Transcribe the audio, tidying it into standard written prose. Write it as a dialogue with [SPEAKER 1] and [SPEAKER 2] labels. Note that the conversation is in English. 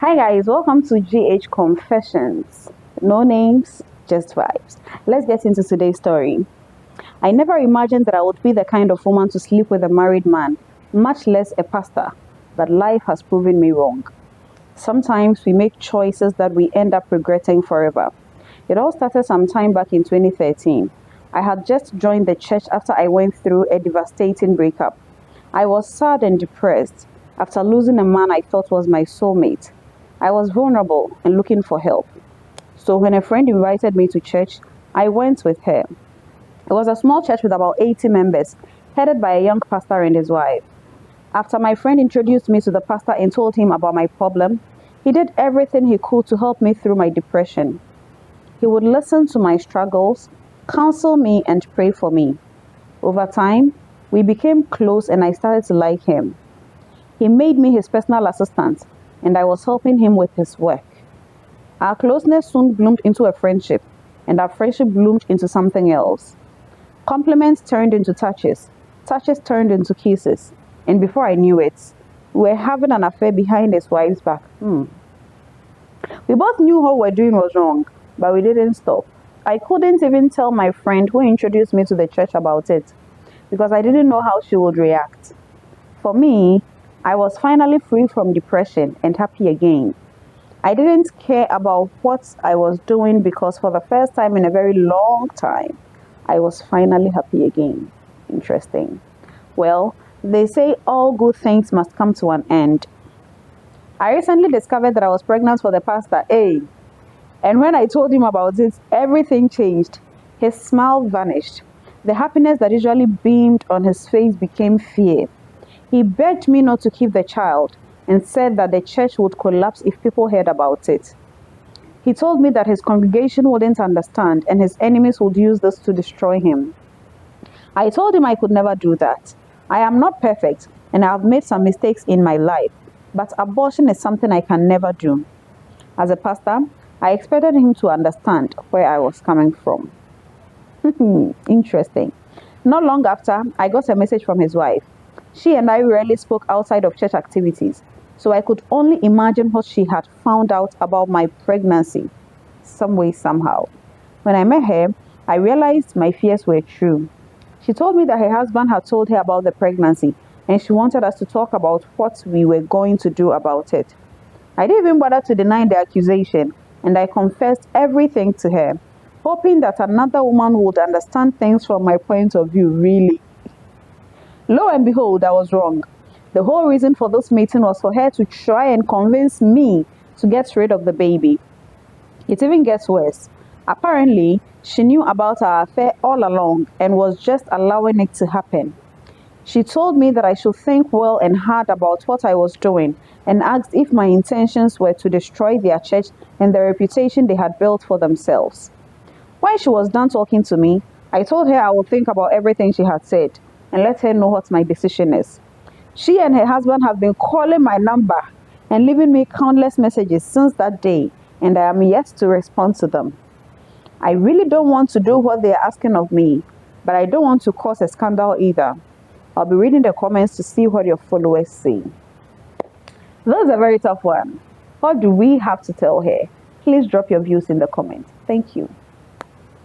[SPEAKER 1] Hi guys, welcome to GH Confessions. No names, just vibes. Let's get into today's story. I never imagined that I would be the kind of woman to sleep with a married man, much less a pastor, but life has proven me wrong. Sometimes we make choices that we end up regretting forever. It all started some time back in 2013. I had just joined the church after I went through a devastating breakup. I was sad and depressed after losing a man I thought was my soulmate. I was vulnerable and looking for help. So when a friend invited me to church, I went with her. It was a small church with about 80 members, headed by a young pastor and his wife. After my friend introduced me to the pastor and told him about my problem, he did everything he could to help me through my depression. He would listen to my struggles, counsel me, and pray for me. Over time, we became close and I started to like him. He made me his personal assistant, and I was helping him with his work. Our closeness soon bloomed into a friendship, and our friendship bloomed into something else. Compliments turned into touches, touches turned into kisses, and before I knew it, we were having an affair behind his wife's back. We both knew what we were doing was wrong, but we didn't stop. I couldn't even tell my friend who introduced me to the church about it because I didn't know how she would react. For me, I was finally free from depression and happy again. I didn't care about what I was doing because for the first time in a very long time, I was finally happy again. Interesting. Well, they say all good things must come to an end. I recently discovered that I was pregnant for the pastor, and when I told him about it, everything changed. His smile vanished. The happiness that usually beamed on his face became fear. He begged me not to keep the child and said that the church would collapse if people heard about it. He told me that his congregation wouldn't understand and his enemies would use this to destroy him. I told him I could never do that. I am not perfect and I have made some mistakes in my life, but abortion is something I can never do. As a pastor, I expected him to understand where I was coming from. Interesting. Not long after, I got a message from his wife. She and I rarely spoke outside of church activities, so I could only imagine what she had found out about my pregnancy, some way, somehow. When I met her, I realized my fears were true. She told me that her husband had told her about the pregnancy, and she wanted us to talk about what we were going to do about it. I didn't even bother to deny the accusation, and I confessed everything to her, hoping that another woman would understand things from my point of view, really. Lo and behold, I was wrong. The whole reason for this meeting was for her to try and convince me to get rid of the baby. It even gets worse. Apparently, she knew about our affair all along and was just allowing it to happen. She told me that I should think well and hard about what I was doing and asked if my intentions were to destroy their church and the reputation they had built for themselves. When she was done talking to me, I told her I would think about everything she had said and let her know what my decision is. She and her husband have been calling my number and leaving me countless messages since that day, and I am yet to respond to them. I really don't want to do what they are asking of me, but I don't want to cause a scandal either. I'll be reading the comments to see what your followers say. That's a very tough one. What do we have to tell her? Please drop your views in the comments. Thank you.